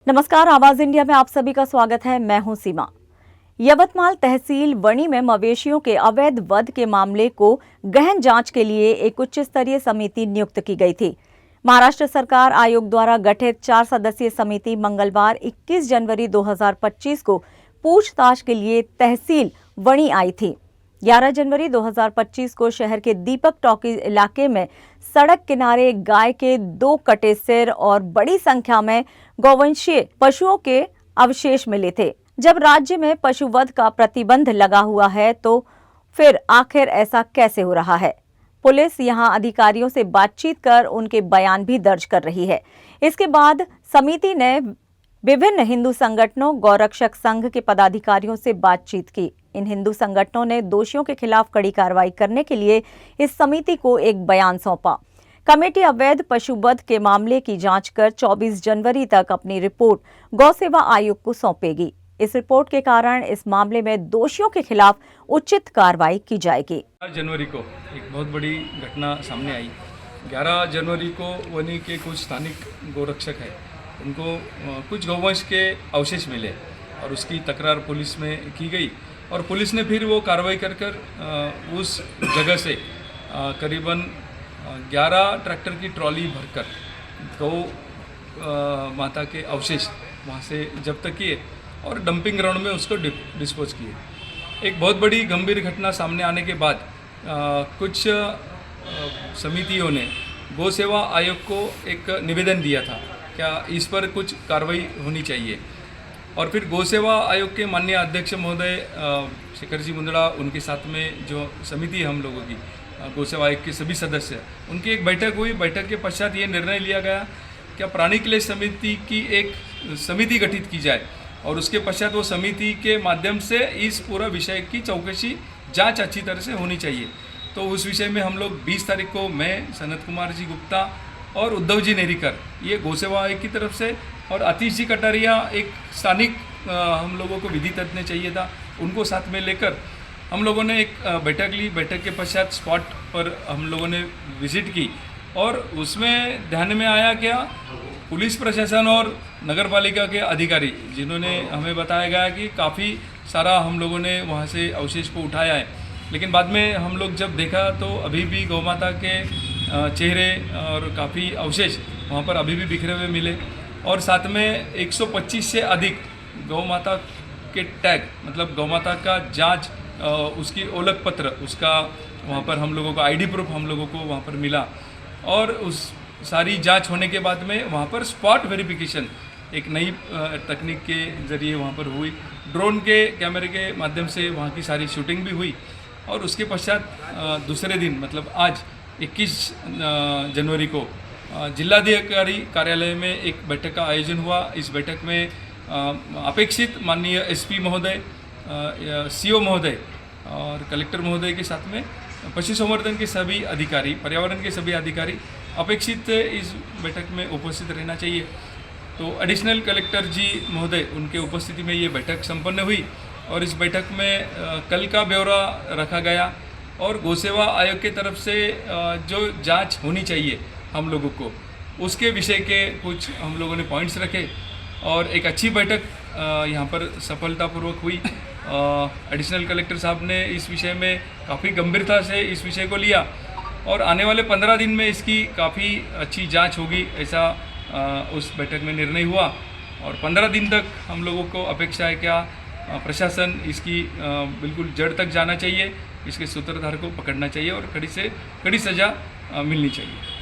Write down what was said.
नमस्कार, आवाज इंडिया में आप सभी का स्वागत है। मैं हूं सीमा। यवतमाल तहसील वणी में मवेशियों के अवैध वध के मामले को गहन जांच के लिए एक उच्च स्तरीय समिति नियुक्त की गई थी। महाराष्ट्र सरकार आयोग द्वारा गठित 4 सदस्यीय समिति मंगलवार 21 जनवरी 2025 को पूछताछ के लिए तहसील वणी आई थी। 11 जनवरी 2025 को शहर के दीपक टॉकीज इलाके में सड़क किनारे गाय के 2 कटे सिर और बड़ी संख्या में गौवंशीय पशुओं के अवशेष मिले थे। जब राज्य में पशुवध का प्रतिबंध लगा हुआ है तो फिर आखिर ऐसा कैसे हो रहा है? पुलिस यहां अधिकारियों से बातचीत कर उनके बयान भी दर्ज कर रही है। इसके बाद समिति ने विभिन्न हिंदू संगठनों, गौरक्षक संघ के पदाधिकारियों से बातचीत की। इन हिंदू संगठनों ने दोषियों के खिलाफ कड़ी कार्रवाई करने के लिए इस समिति को एक बयान सौंपा। कमेटी अवैध पशुवध के मामले की जांच कर 24 जनवरी तक अपनी रिपोर्ट गौ सेवा आयोग को सौंपेगी। इस रिपोर्ट के कारण इस मामले में दोषियों के खिलाफ उचित कार्रवाई की जाएगी। 11 जनवरी को एक बहुत बड़ी घटना सामने आई। 11 जनवरी को वनी के कुछ स्थानिक गौरक्षक हैं, उनको कुछ गौवंश के अवशेष मिले और उसकी तकरार पुलिस में की गई और पुलिस ने फिर वो कार्रवाई कर उस जगह से करीबन 11 ट्रैक्टर की ट्रॉली भरकर गौ माता के अवशेष वहाँ से जब्त किए और डंपिंग ग्राउंड में उसको डिस्पोज किए। एक बहुत बड़ी गंभीर घटना सामने आने के बाद कुछ समितियों ने गौ सेवा आयोग को एक निवेदन दिया था, क्या इस पर कुछ कार्रवाई होनी चाहिए। और फिर गौ सेवा आयोग के माननीय अध्यक्ष महोदय शेखर जी मुंदड़ा, उनके साथ में जो समिति है हम लोगों की, गौ सेवा आयोग के सभी सदस्य, उनकी एक बैठक हुई। बैठक के पश्चात ये निर्णय लिया गया क्या प्राणी क्लेश समिति की एक समिति गठित की जाए और उसके पश्चात वो समिति के माध्यम से इस पूरा विषय की चौकसी जांच अच्छी तरह से होनी चाहिए। तो उस विषय में हम लोग 20 तारीख को मैं, सनत कुमार जी गुप्ता और उद्धव जी नेरीकर, ये गौ सेवा आयोग की तरफ से, और आतिश जी कटारिया एक स्थानिक हम लोगों को विधि तज्ञ चाहिए था, उनको साथ में लेकर हम लोगों ने एक बैठक ली। बैठक के पश्चात स्पॉट पर हम लोगों ने विजिट की और उसमें ध्यान में आया क्या, पुलिस प्रशासन और नगर पालिका के अधिकारी जिन्होंने हमें बताया गया कि काफ़ी सारा हम लोगों ने वहाँ से अवशेष को उठाया है, लेकिन बाद में हम लोग जब देखा तो अभी भी गौ माता के चेहरे और काफ़ी अवशेष वहाँ पर अभी भी बिखरे हुए मिले और साथ में 125 से अधिक गौ माता के टैग, मतलब गौ माता का जांच, उसकी ओलक पत्र, उसका वहाँ पर हम लोगों को आईडी प्रूफ हम लोगों को वहाँ पर मिला और उस सारी जांच होने के बाद में वहाँ पर स्पॉट वेरिफिकेशन एक नई तकनीक के ज़रिए वहाँ पर हुई। ड्रोन के कैमरे के माध्यम से वहाँ की सारी शूटिंग भी हुई और उसके पश्चात दूसरे दिन, मतलब आज 21 जनवरी को जिलाधिकारी कार्यालय में एक बैठक का आयोजन हुआ। इस बैठक में अपेक्षित माननीय एसपी महोदय, सीओ महोदय और कलेक्टर महोदय के साथ में पशु संवर्धन के सभी अधिकारी, पर्यावरण के सभी अधिकारी अपेक्षित इस बैठक में उपस्थित रहना चाहिए। तो एडिशनल कलेक्टर जी महोदय, उनके उपस्थिति में ये बैठक संपन्न हुई और इस बैठक में कल का ब्यौरा रखा गया और गौ सेवा आयोग की तरफ से जो जांच होनी चाहिए हम लोगों को, उसके विषय के कुछ हम लोगों ने पॉइंट्स रखे और एक अच्छी बैठक यहाँ पर सफलतापूर्वक हुई। एडिशनल कलेक्टर साहब ने इस विषय में काफ़ी गंभीरता से इस विषय को लिया और आने वाले 15 दिन में इसकी काफ़ी अच्छी जांच होगी, ऐसा उस बैठक में निर्णय हुआ। और 15 दिन तक हम लोगों को अपेक्षा है क्या प्रशासन इसकी बिल्कुल जड़ तक जाना चाहिए, इसके सूत्रधार को पकड़ना चाहिए और कड़ी से कड़ी सज़ा मिलनी चाहिए।